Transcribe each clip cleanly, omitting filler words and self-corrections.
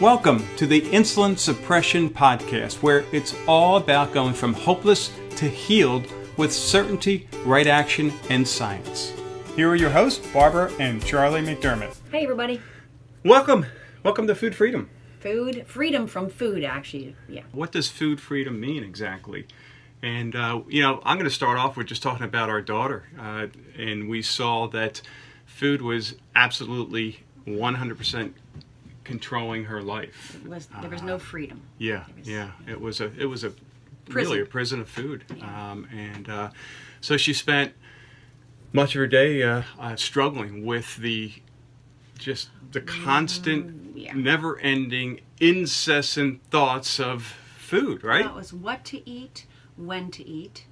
Welcome to the Insulin Suppression Podcast, where it's all about going from hopeless to healed with certainty, right action, and science. Here are your hosts, Barbara and Charlie McDermott. Hey, everybody. Welcome to Food Freedom. Food, freedom from food, actually. Yeah. What does food freedom mean exactly? And, I'm going to start off with just talking about our daughter. And we saw that food was absolutely 100% controlling her life. There was no freedom. It was a prison. Really a prison of food. So she spent much of her day struggling with the constant, never-ending, incessant thoughts of food, right? Well, it was what to eat, when to eat,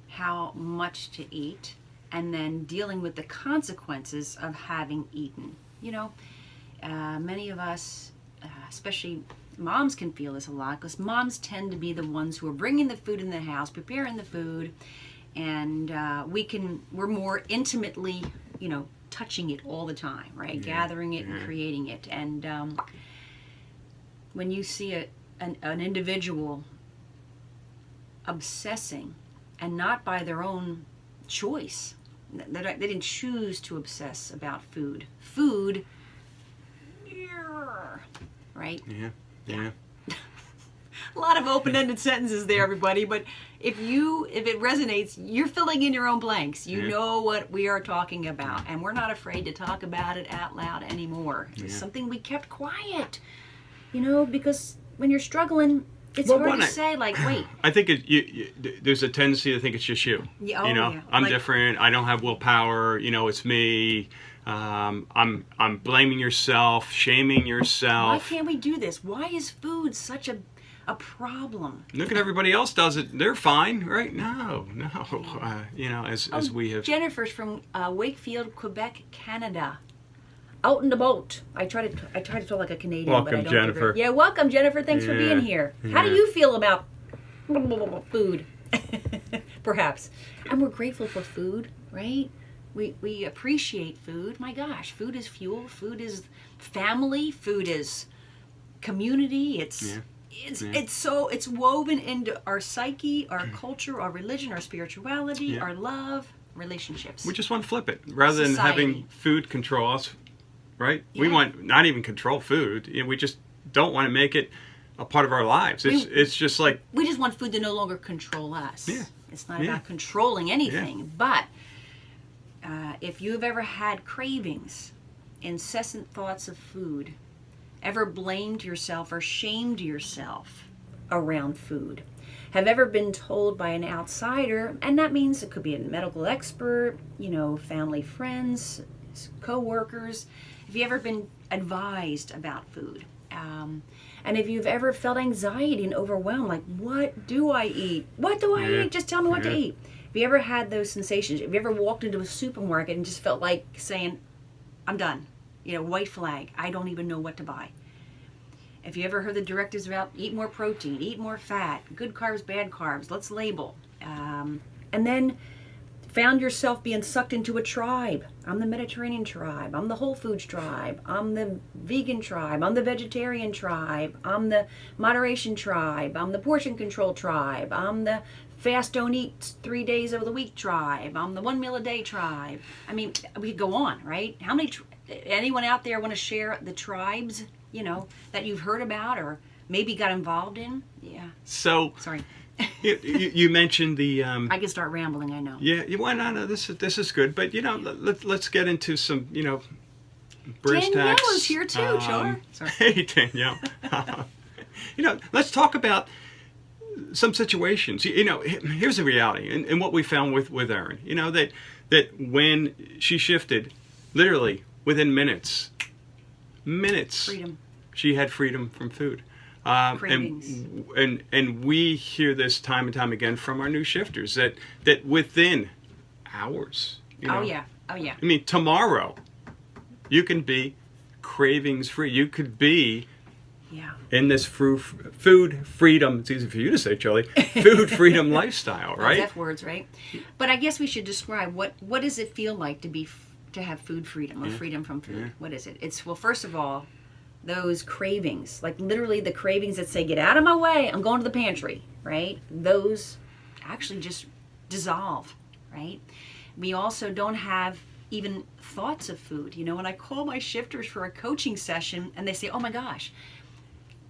how much to eat, and then dealing with the consequences of having eaten. Many of us, especially moms, can feel this a lot because moms tend to be the ones who are bringing the food in the house, preparing the food, and we're more intimately, touching it all the time, right? Gathering it and creating it. And when you see an individual obsessing, and not by their own choice, they didn't choose to obsess about food. Right? Yeah. A lot of open-ended sentences there, everybody, but if it resonates, you're filling in your own blanks. You know what we are talking about, and we're not afraid to talk about it out loud anymore. It's something we kept quiet, because when you're struggling, it's hard to say, wait. I think there's a tendency to think it's just you. I'm different. I don't have willpower. It's me. I'm blaming yourself, shaming yourself. Why can't we do this? Why is food such a problem? Look at everybody else does it. They're fine, right? No. As we have. Jennifer's from Wakefield, Quebec, Canada. Out in the boat. I try to talk like a Canadian, welcome, but I don't. Jennifer. Welcome, Jennifer. Thanks for being here. How do you feel about food? Perhaps. And we're grateful for food, right? We appreciate food. My gosh, food is fuel. Food is family. Food is community. It's woven into our psyche, our culture, our religion, our spirituality, our love, relationships. We just want to flip it rather than having food control us, right? We want not even control food. We just don't want to make it a part of our lives. It's just like we just want food to no longer control us. Yeah. It's not about controlling anything, but. If you've ever had cravings, incessant thoughts of food, ever blamed yourself or shamed yourself around food, have ever been told by an outsider, and that means it could be a medical expert, family, friends, co-workers, have you ever been advised about food? And if you've ever felt anxiety and overwhelmed, like, what do I eat? What do I eat? Just tell me what to eat. Have you ever had those sensations? Have you ever walked into a supermarket and just felt like saying, I'm done. White flag. I don't even know what to buy. Have you ever heard the directives about eat more protein, eat more fat, good carbs, bad carbs, let's label. And then found yourself being sucked into a tribe. I'm the Mediterranean tribe. I'm the Whole Foods tribe. I'm the vegan tribe. I'm the vegetarian tribe. I'm the moderation tribe. I'm the portion control tribe. I'm the fast, don't eat 3 days of the week tribe. I'm the 1 meal a day tribe. I mean, we could go on, right? How many, anyone out there want to share the tribes, that you've heard about or maybe got involved in? Yeah. So. Sorry. you mentioned the. I can start rambling, I know. Yeah, no, this is good. But, let's get into some, brass tacks. Danielle is here too, Char. Sorry. Hey, Danielle. Let's talk about some situations. Here's the reality, and what we found with Erin. That when she shifted, literally within minutes, freedom. She had freedom from food. Cravings. And we hear this time and time again from our new shifters that within hours. Oh yeah. I mean, tomorrow, you can be cravings free. You could be. Yeah. In this food freedom, it's easy for you to say, Charlie, food freedom lifestyle, right? F words, right? But I guess we should describe what does it feel like to have food freedom or freedom from food? What is it? It's, well, first of all, those cravings, like literally the cravings that say, get out of my way, I'm going to the pantry, right? Those actually just dissolve, right? We also don't have even thoughts of food. You know, when I call my shifters for a coaching session and they say, oh my gosh,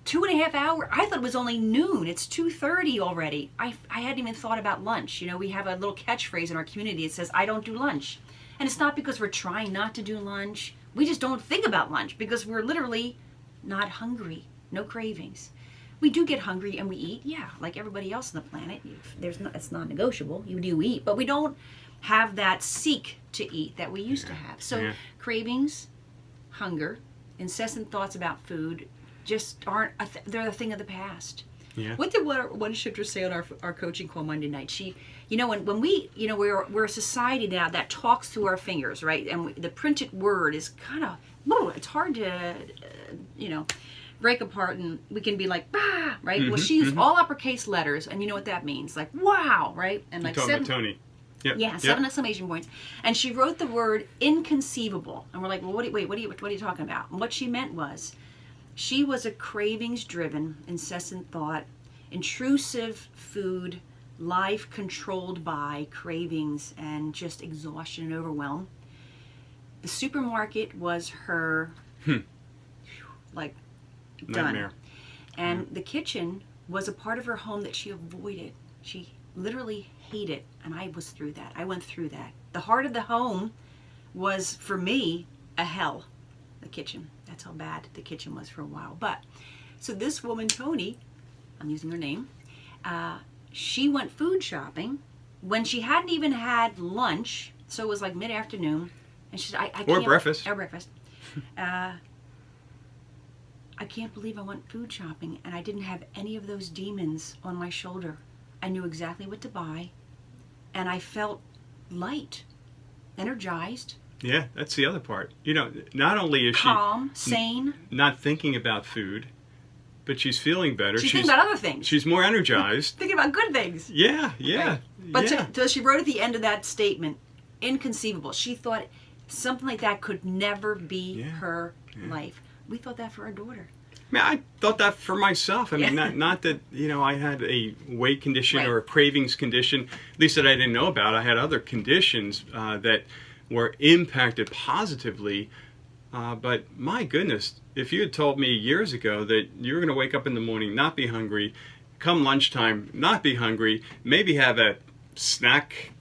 2.5 hours, I thought it was only noon. It's 2:30 already. I hadn't even thought about lunch. You know, we have a little catchphrase in our community. It says, I don't do lunch. And it's not because we're trying not to do lunch. We just don't think about lunch because we're literally not hungry. No cravings. We do get hungry and we eat, yeah, like everybody else on the planet. It's non-negotiable. You do eat, but we don't have that seek to eat that we used to have. So cravings, hunger, incessant thoughts about food just aren't, they're a thing of the past. Yeah. What did one shifter say on our coaching call Monday night? She, you know, when we, you know, we're a society now that talks through our fingers, right? And the printed word is kind of, it's hard to, you know, break apart, and we can be like, bah, right? Well, she used all uppercase letters, and you know what that means, like, wow, right? And like You're talking about Tony. Yep. Yeah, 7 exclamation points. And she wrote the word inconceivable. And we're like, well, what are you talking about? And what she meant was, she was a cravings-driven, incessant thought, intrusive food, life controlled by cravings and just exhaustion and overwhelm. The supermarket was her, like, nightmare. Done. And the kitchen was a part of her home that she avoided. She literally hated, and I was through that. I went through that. The heart of the home was, for me, a hell. The kitchen. That's how bad the kitchen was for a while. But, so this woman, Tony, I'm using her name, she went food shopping when she hadn't even had lunch, so it was like mid-afternoon, and she said, I can't... Or breakfast. Or breakfast. I can't believe I went food shopping and I didn't have any of those demons on my shoulder. I knew exactly what to buy, and I felt light, energized. Yeah, that's the other part. You know, not only is calm, sane, not thinking about food, but she's feeling better. She's thinking about other things. She's more energized. Thinking about good things. Yeah, yeah. Right. But yeah. So she wrote at the end of that statement, inconceivable. She thought something like that could never be her life. We thought that for our daughter. I mean, I thought that for myself. I mean, not that, you know, I had a weight condition or a cravings condition, at least that I didn't know about. I had other conditions that were impacted positively. But my goodness, if you had told me years ago that you were going to wake up in the morning, not be hungry, come lunchtime, not be hungry, maybe have a snack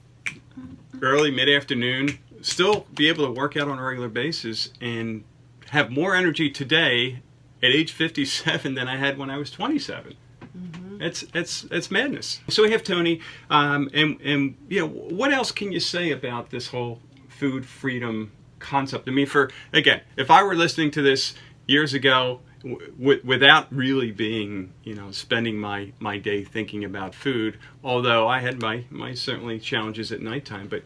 early, mid-afternoon, still be able to work out on a regular basis and have more energy today at age 57 than I had when I was 27. It's madness. So we have Tony, and you know, what else can you say about this whole food freedom concept? I mean, again, if I were listening to this years ago without really being, you know, spending my day thinking about food, although I had my certainly challenges at nighttime, but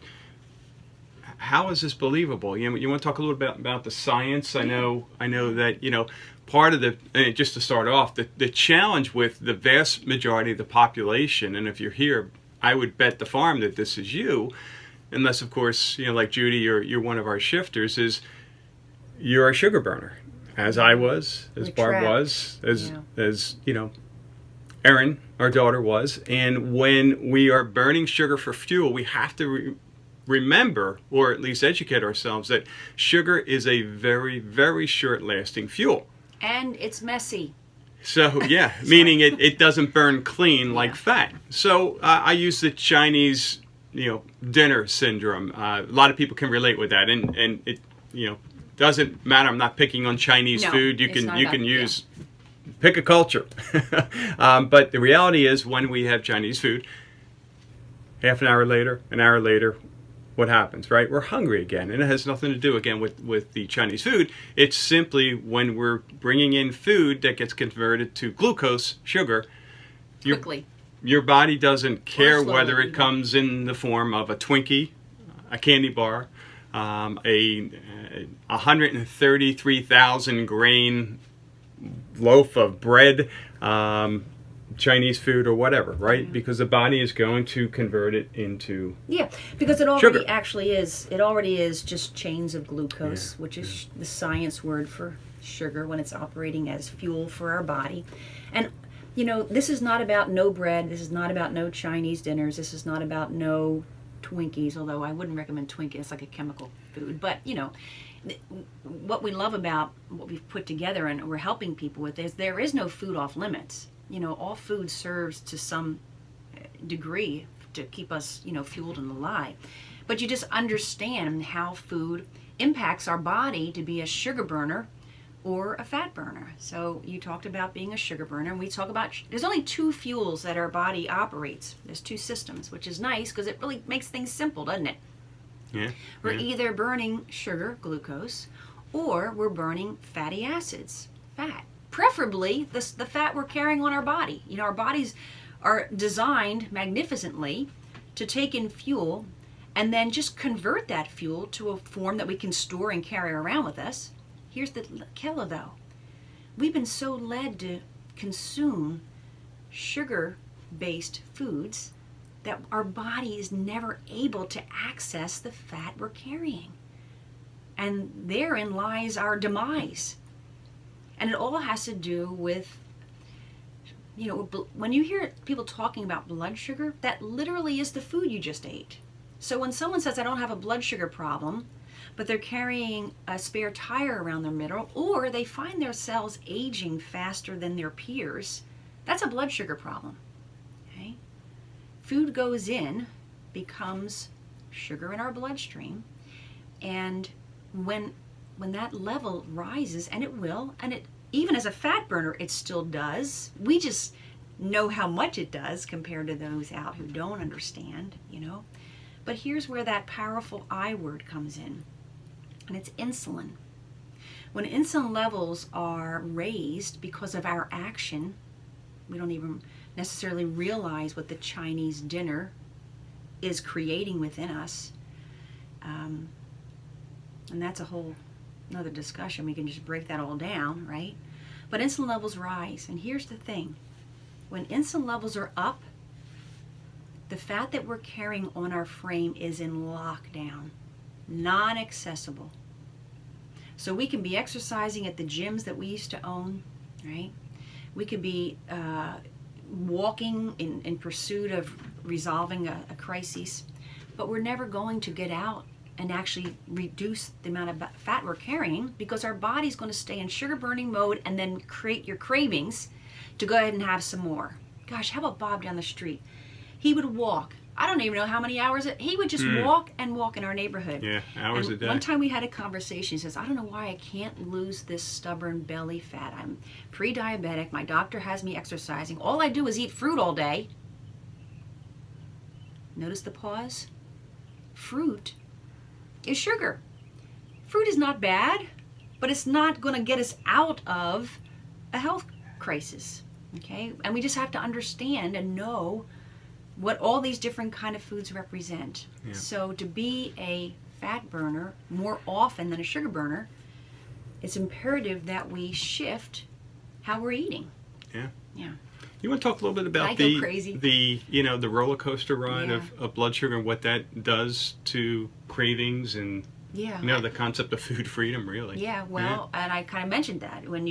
how is this believable? You want to talk a little bit about the science? I know that, you know, part of just to start off, the challenge with the vast majority of the population, and if you're here, I would bet the farm that this is you, unless, of course, you know, like Judy, you're one of our shifters, is you're a sugar burner, as I was, as Barb was, as you know, Erin, our daughter, was. And when we are burning sugar for fuel, we have to remember, or at least educate ourselves, that sugar is a very, very short-lasting fuel. And it's messy. So, yeah, meaning it doesn't burn clean like fat. So I use the Chinese, you know, dinner syndrome. A lot of people can relate with that, and it, you know, doesn't matter. I'm not picking on Chinese food. You can use pick a culture. But the reality is, when we have Chinese food, half an hour later, what happens, right? We're hungry again, and it has nothing to do, again, with the Chinese food. It's simply when we're bringing in food that gets converted to glucose, sugar, quickly. Your body doesn't care whether it comes in the form of a Twinkie, a candy bar, a 133,000 grain loaf of bread, Chinese food, or whatever, right? Because the body is going to convert it into because it already sugar. Actually is. It already is just chains of glucose, which is the science word for sugar when it's operating as fuel for our body. And this is not about no bread. This is not about no Chinese dinners. This is not about no Twinkies, although I wouldn't recommend Twinkies. It's like a chemical food. But, what we love about what we've put together and we're helping people with is there is no food off limits. All food serves to some degree to keep us, fueled and alive. But you just understand how food impacts our body to be a sugar burner or a fat burner. So you talked about being a sugar burner, and we talk about there's only two fuels that our body operates. There's two systems, which is nice because it really makes things simple, doesn't it? Yeah. We're either burning sugar, glucose, or we're burning fatty acids, fat. Preferably the fat we're carrying on our body. Our bodies are designed magnificently to take in fuel and then just convert that fuel to a form that we can store and carry around with us. Here's the killer, though. We've been so led to consume sugar-based foods that our body is never able to access the fat we're carrying. And therein lies our demise. And it all has to do with, when you hear people talking about blood sugar, that literally is the food you just ate. So when someone says, I don't have a blood sugar problem, but they're carrying a spare tire around their middle, or they find themselves aging faster than their peers, that's a blood sugar problem. Okay? Food goes in, becomes sugar in our bloodstream, and when that level rises, and it will, and it even as a fat burner, it still does. We just know how much it does compared to those out who don't understand, But here's where that powerful I word comes in, and it's insulin. When insulin levels are raised because of our action, we don't even necessarily realize what the Chinese dinner is creating within us. And that's a whole another discussion. We can just break that all down, right? But insulin levels rise. And here's the thing. When insulin levels are up, the fat that we're carrying on our frame is in lockdown, non-accessible. So we can be exercising at the gyms that we used to own, right? We could be walking in pursuit of resolving a crisis, but we're never going to get out and actually reduce the amount of fat we're carrying because our body's going to stay in sugar burning mode and then create your cravings to go ahead and have some more. Gosh, how about Bob down the street? He would walk. I don't even know how many hours. He would just walk and walk in our neighborhood. Yeah, hours a day. One time we had a conversation. He says, I don't know why I can't lose this stubborn belly fat. I'm pre-diabetic. My doctor has me exercising. All I do is eat fruit all day. Notice the pause? Fruit is sugar. Fruit is not bad, but it's not going to get us out of a health crisis. Okay? And we just have to understand and know what all these different kind of foods represent. Yeah. So to be a fat burner more often than a sugar burner, it's imperative that we shift how we're eating. Yeah. Yeah. You want to talk a little bit about the roller coaster ride of blood sugar and what that does to cravings and the concept of food freedom, really. Yeah, well, and I kind of mentioned that when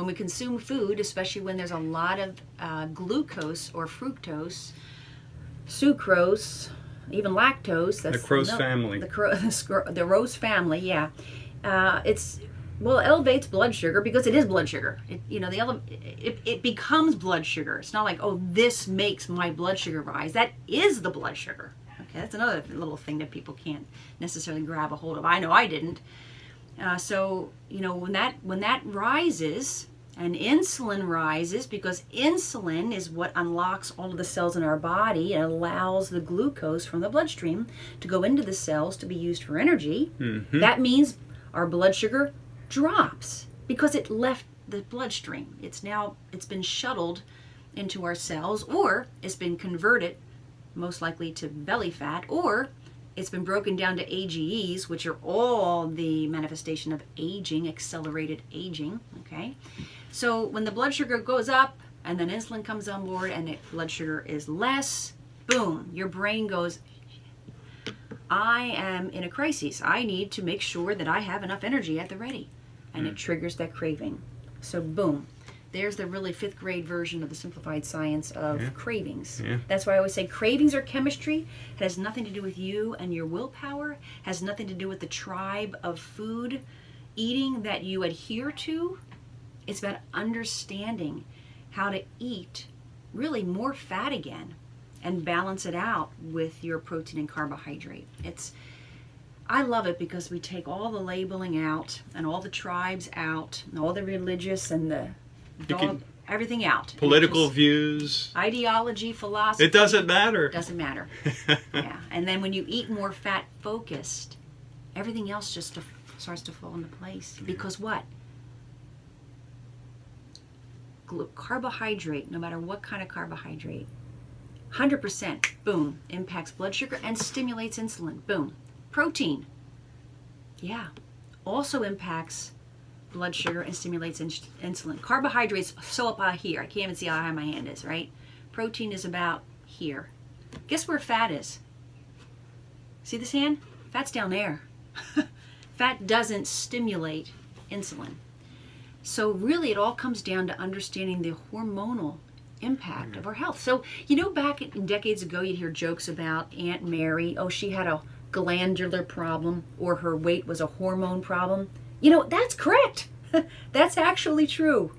we consume food, especially when there's a lot of glucose or fructose, sucrose, even lactose. That's the Crow's family. The Rose family, yeah. It elevates blood sugar because it is blood sugar. It becomes blood sugar. It's not like, oh, this makes my blood sugar rise. That is the blood sugar. Okay, that's another little thing that people can't necessarily grab a hold of. I know I didn't. So when that rises, and insulin rises, because insulin is what unlocks all of the cells in our body and allows the glucose from the bloodstream to go into the cells to be used for energy. Mm-hmm. That means our blood sugar drops because it left the bloodstream. It's been shuttled into our cells, or it's been converted most likely to belly fat, or it's been broken down to AGEs, which are all the manifestation of aging, accelerated aging. Okay, so when the blood sugar goes up and then insulin comes on board and blood sugar is less, boom, your brain goes, I am in a crisis. I need to make sure that I have enough energy at the ready. and it triggers that craving. So boom, there's the really 5th grade version of the simplified science of cravings. Yeah. That's why I always say cravings are chemistry. It has nothing to do with you and your willpower. Has nothing to do with the tribe of food eating that you adhere to. It's about understanding how to eat really more fat again and balance it out with your protein and carbohydrate. I love it because we take all the labeling out and all the tribes out and all the religious and the everything out. Political views. Ideology, philosophy. It doesn't matter. Doesn't matter. Yeah. And then when you eat more fat focused, everything else just starts to fall into place. Because what? Carbohydrate, no matter what kind of carbohydrate, 100%, boom, impacts blood sugar and stimulates insulin. Boom. Protein, yeah, also impacts blood sugar and stimulates insulin. Carbohydrates, so up here. I can't even see how high my hand is, right? Protein is about here. Guess where fat is? See this hand? Fat's down there. Fat doesn't stimulate insulin. So really it all comes down to understanding the hormonal impact of our health. So, back decades ago, you'd hear jokes about Aunt Mary. Oh, she had a glandular problem, or her weight was a hormone problem. That's correct. That's actually true.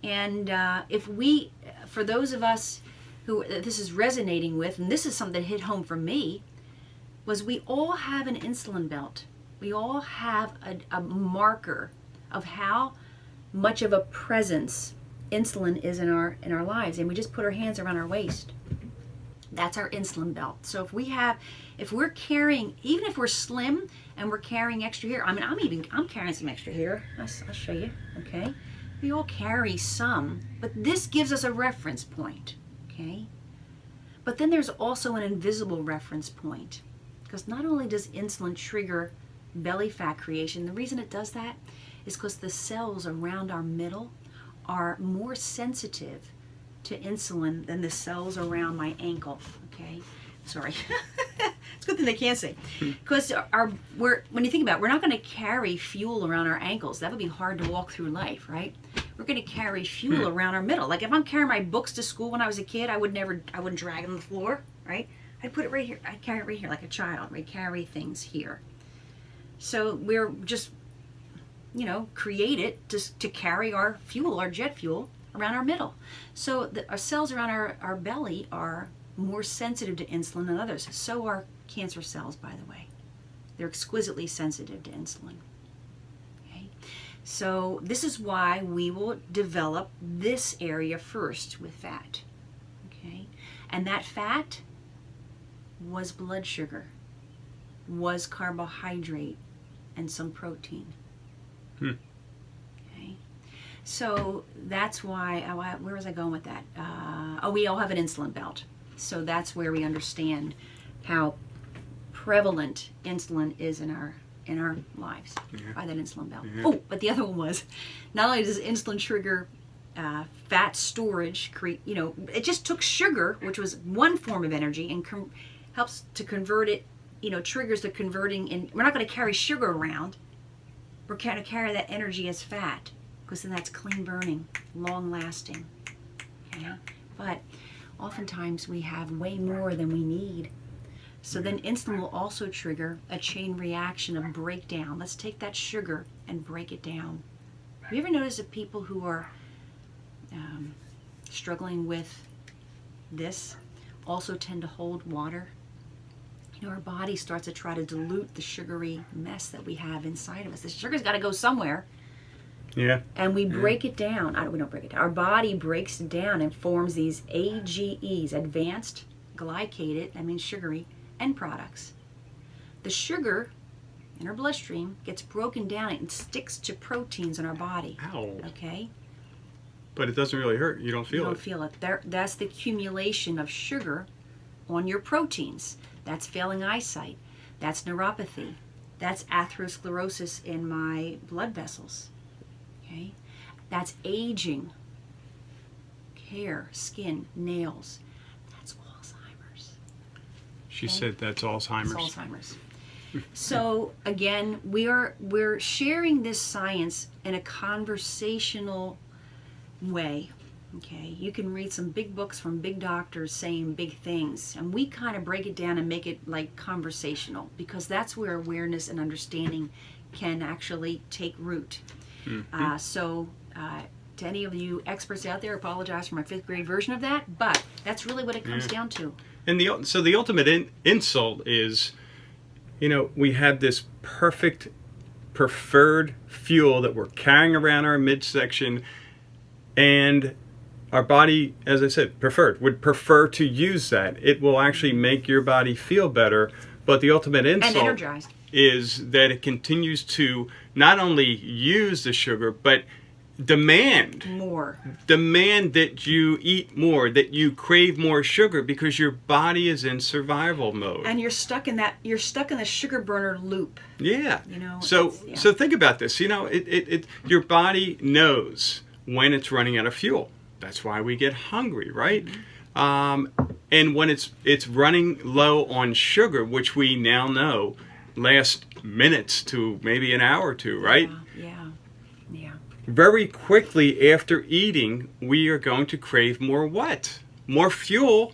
And for those of us who this is resonating with, and this is something that hit home for me, was we all have an insulin belt. We all have a marker of how much of a presence insulin is in our lives, and we just put our hands around our waist. That's our insulin belt. So if we're carrying, even if we're slim and we're carrying extra here, I'm carrying some extra here. I'll show you. Okay, we all carry some, but this gives us a reference point. Okay, but then there's also an invisible reference point, because not only does insulin trigger belly fat creation, the reason it does that is because the cells around our middle are more sensitive to insulin than the cells around my ankle. Okay, sorry. It's a good thing they can't see. Because when you think about it, we're not going to carry fuel around our ankles. That would be hard to walk through life, right? We're going to carry fuel around our middle. Like if I'm carrying my books to school when I was a kid, I wouldn't drag them on the floor, right? I'd put it right here. I'd carry it right here like a child. We'd carry things here. So we're just created to carry our fuel, our jet fuel, around our middle. So our cells around our belly are more sensitive to insulin than others. So are cancer cells, by the way. They're exquisitely sensitive to insulin. Okay? So this is why we will develop this area first with fat. Okay? And that fat was blood sugar, was carbohydrate, and some protein. Okay, so that's why. Where was I going with that? We all have an insulin belt, so that's where we understand how prevalent insulin is in our lives by that insulin belt. Yeah. Oh, but the other one was, not only does insulin trigger fat storage, it just took sugar, which was one form of energy, and helps to convert it. Triggers the converting. And we're not going to carry sugar around. We're going to carry that energy as fat, because then that's clean burning, long lasting. Okay? But oftentimes we have way more than we need. So then insulin will also trigger a chain reaction of breakdown. Let's take that sugar and break it down. Have you ever noticed that people who are struggling with this also tend to hold water? Our body starts to try to dilute the sugary mess that we have inside of us. The sugar's got to go somewhere. Yeah. And we break it down. We don't break it down. Our body breaks it down and forms these AGEs, advanced glycated, that means sugary, end products. The sugar in our bloodstream gets broken down and sticks to proteins in our body. Ow. Okay? But it doesn't really hurt. You don't feel it. You don't feel it. That's the accumulation of sugar on your proteins. That's failing eyesight. That's neuropathy. That's atherosclerosis in my blood vessels. Okay? That's aging. Hair, skin, nails. That's Alzheimer's. She said that's Alzheimer's. It's Alzheimer's. So again, we're sharing this science in a conversational way. Okay, you can read some big books from big doctors saying big things, and we kind of break it down and make it like conversational, because that's where awareness and understanding can actually take root. So to any of you experts out there, apologize for my 5th grade version of that, but that's really what it comes down to. And so the ultimate insult is, we have this perfect preferred fuel that we're carrying around our midsection, and our body, as I said, would prefer to use that. It will actually make your body feel better, but the ultimate insult and energized is that it continues to not only use the sugar, but demand that you eat more, that you crave more sugar, because your body is in survival mode. And you're stuck in the sugar burner loop. Yeah. So think about this. Your body knows when it's running out of fuel. That's why we get hungry, right? And when it's running low on sugar, which we now know lasts minutes to maybe an hour or two, right? Yeah. Very quickly after eating, we are going to crave more what? More fuel.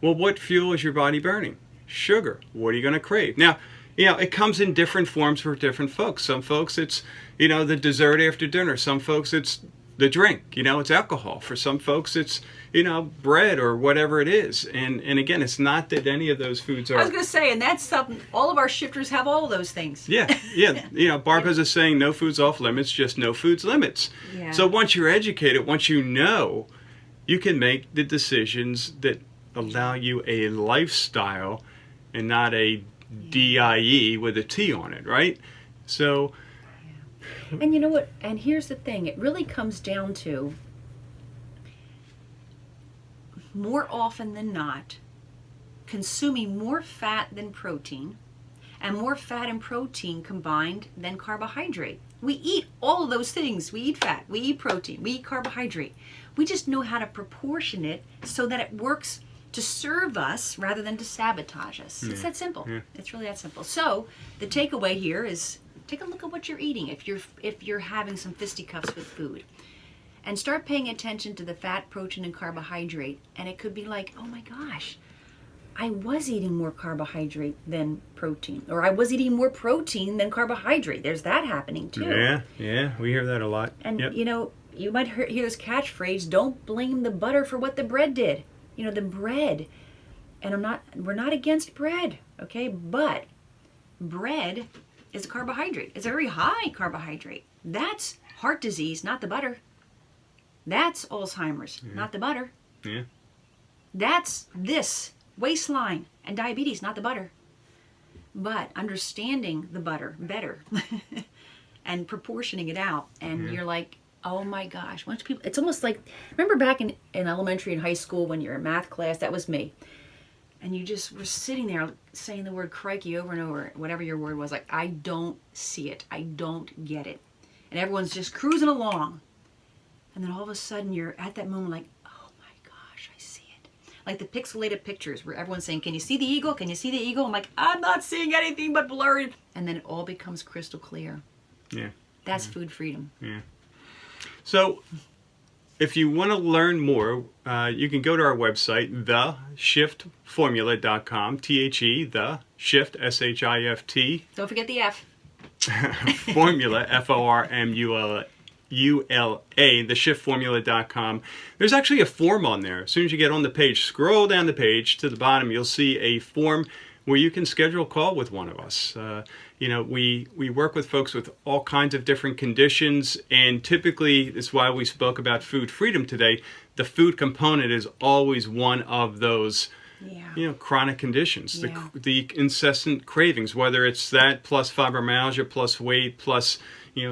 Well, what fuel is your body burning? Sugar. What are you going to crave? Now, it comes in different forms for different folks. Some folks it's, the dessert after dinner. Some folks it's the drink, it's alcohol. For some folks it's, bread or whatever it is. And again, it's not that any of those foods are... I was going to say, and that's something, all of our shifters have all of those things. Yeah. Barbara's is saying no food's off limits, just no food's limits. Yeah. So once you're educated, once you know, you can make the decisions that allow you a lifestyle and not a DIE with a T on it, right? So... And you know what? And here's the thing. It really comes down to, more often than not, consuming more fat than protein, and more fat and protein combined than carbohydrate. We eat all of those things. We eat fat, we eat protein, we eat carbohydrate. We just know how to proportion it so that it works to serve us rather than to sabotage us. It's that simple. It's really that simple. So the takeaway here is, take a look at what you're eating if you're having some fisticuffs with food, and start paying attention to the fat, protein, and carbohydrate. And it could be like, oh my gosh, I was eating more carbohydrate than protein, or I was eating more protein than carbohydrate. There's that happening too. Yeah, we hear that a lot. And you might hear this catchphrase, don't blame the butter for what the bread did. The bread, and we're not against bread, okay? But bread is a carbohydrate. It's a very high carbohydrate. That's heart disease, not the butter. That's Alzheimer's, not the butter. Yeah. That's this, waistline and diabetes, not the butter. But understanding the butter better and proportioning it out, and you're like, oh my gosh, once people, it's almost like, remember back in elementary and high school when you're in math class, that was me. And you just were sitting there saying the word crikey over and over, whatever your word was, like, I don't see it. I don't get it. And everyone's just cruising along. And then all of a sudden you're at that moment like, oh my gosh, I see it. Like the pixelated pictures where everyone's saying, can you see the eagle? Can you see the eagle? I'm like, I'm not seeing anything but blurred. And then it all becomes crystal clear. Yeah. That's food freedom. Yeah. So if you want to learn more, you can go to our website, theshiftformula.com, T-H-E, the shift, S-H-I-F-T. Don't forget the F. Formula, F-O-R-M-U-L-A, theshiftformula.com. There's actually a form on there. As soon as you get on the page, scroll down the page to the bottom, you'll see a form where you can schedule a call with one of us. We work with folks with all kinds of different conditions, and typically, that's why we spoke about food freedom today. The food component is always one of those chronic conditions, the incessant cravings, whether it's that plus fibromyalgia, plus weight, plus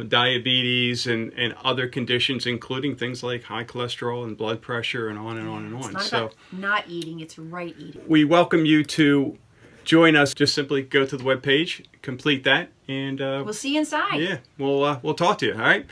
diabetes and other conditions, including things like high cholesterol and blood pressure and on and on and on. It's not about not eating, it's right eating. We welcome you to join us. Just simply go to the webpage, complete that, and we'll see you inside. Yeah, we'll talk to you. All right.